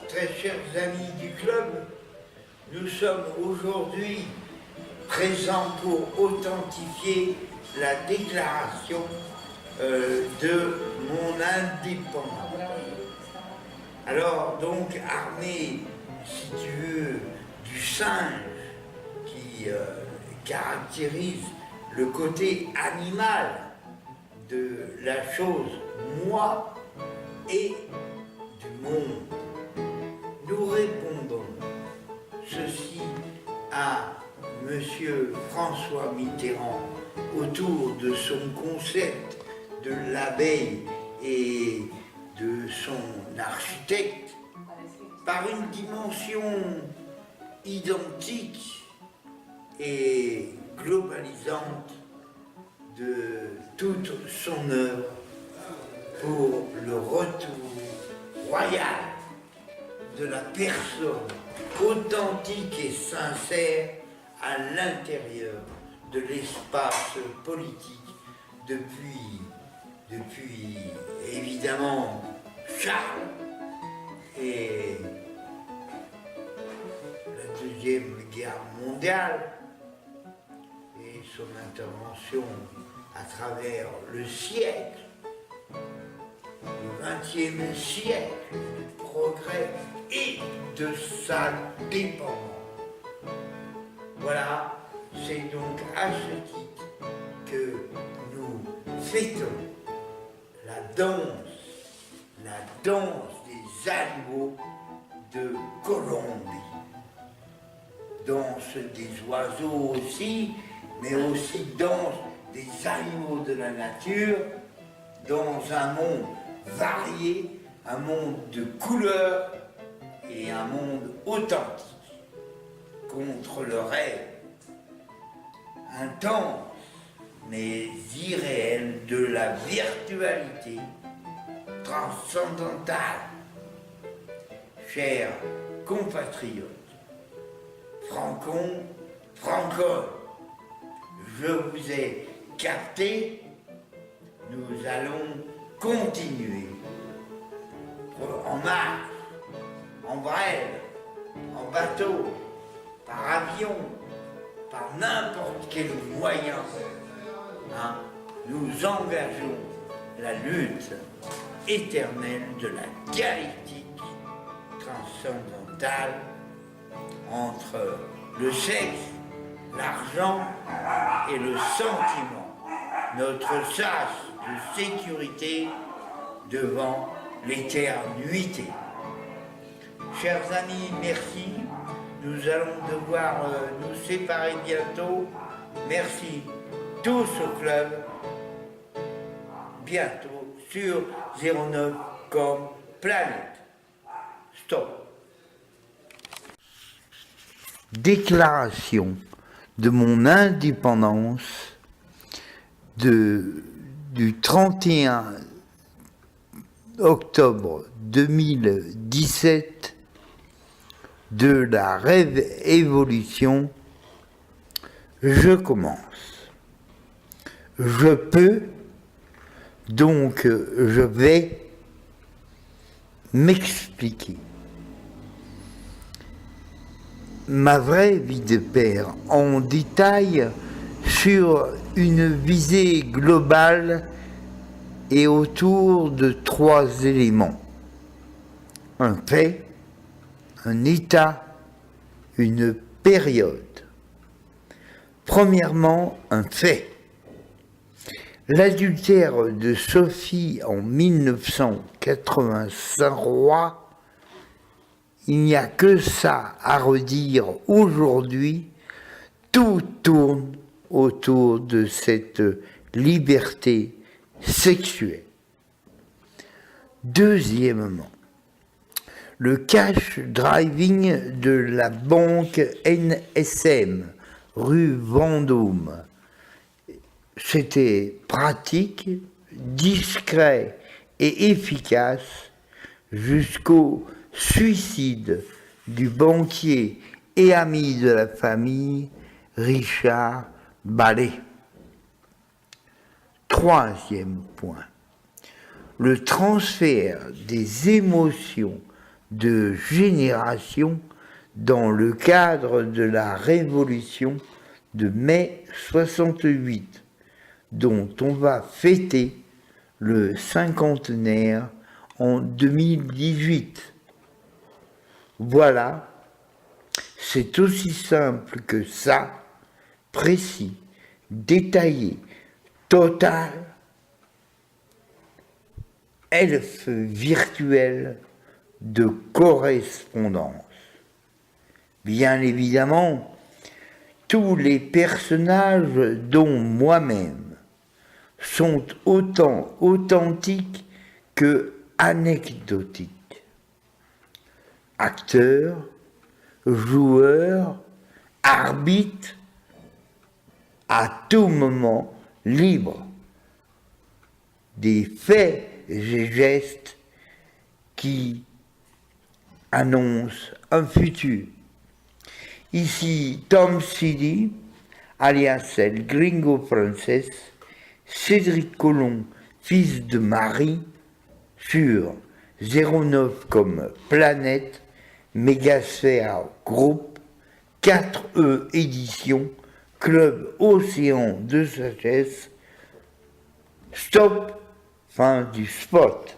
très chers amis du club, nous sommes aujourd'hui présents pour authentifier la déclaration de mon indépendance. Alors donc armé, si tu veux, du singe qui caractérise le côté animal de la chose, moi et du monde, nous répondons ceci à Monsieur François Mitterrand autour de son concept de l'abeille et de son architecte par une dimension identique et globalisante de toute son œuvre pour le retour royal de la personne authentique et sincère à l'intérieur de l'espace politique depuis évidemment Charles et la Deuxième Guerre mondiale et son intervention à travers le siècle, le XXe siècle, du progrès et de sa dépendance. Voilà, c'est donc à ce titre que nous fêtons la danse des animaux de Colombie. Danse des oiseaux aussi, mais aussi danse des animaux de la nature, dans un monde varié, un monde de couleurs et un monde authentique, contre le rêve intense mais irréel de la virtualité transcendantale. Chers compatriotes, francons, francones, je vous ai capté, nous allons continuer en marche, en brève, en bateau, par avion, par n'importe quel moyen. Nous engageons la lutte éternelle de la dialectique transcendantale entre le sexe, l'argent et le sentiment, notre sas de sécurité devant l'éternité. Chers amis, merci. Nous allons devoir nous séparer bientôt. Merci tous au club. Bientôt sur 09 comme planète. Stop. Déclaration de mon indépendance du 31 octobre 2017 de la révolution. Je commence. Je peux, donc je vais m'expliquer. Ma vraie vie de père en détail sur une visée globale et autour de 3 éléments. Un fait, un état, une période. Premièrement, un fait. L'adultère de Sophie en 1985 roi, il n'y a que ça à redire aujourd'hui, tout tourne autour de cette liberté sexuelle. Deuxièmement, le cash driving de la banque NSM, rue Vendôme. C'était pratique, discret et efficace jusqu'au suicide du banquier et ami de la famille Richard Ballet. Troisième point, le transfert des émotions de génération dans le cadre de la Révolution de mai 68, dont on va fêter le cinquantenaire en 2018. Voilà, c'est aussi simple que ça, précis, détaillé, total. Elfe virtuel de correspondance. Bien évidemment, tous les personnages, dont moi-même, sont autant authentiques que anecdotiques. Acteurs, joueurs, arbitres, à tout moment libres. Des faits et gestes qui annoncent un futur. Ici, Tom Sidi, alias El Gringo Frances, Cédric Collomb, fils de Marie, sur 09 comme Planète, Mégasphère Groupe, 4E Éditions, Club Océan de Sagesse. Stop, fin du spot.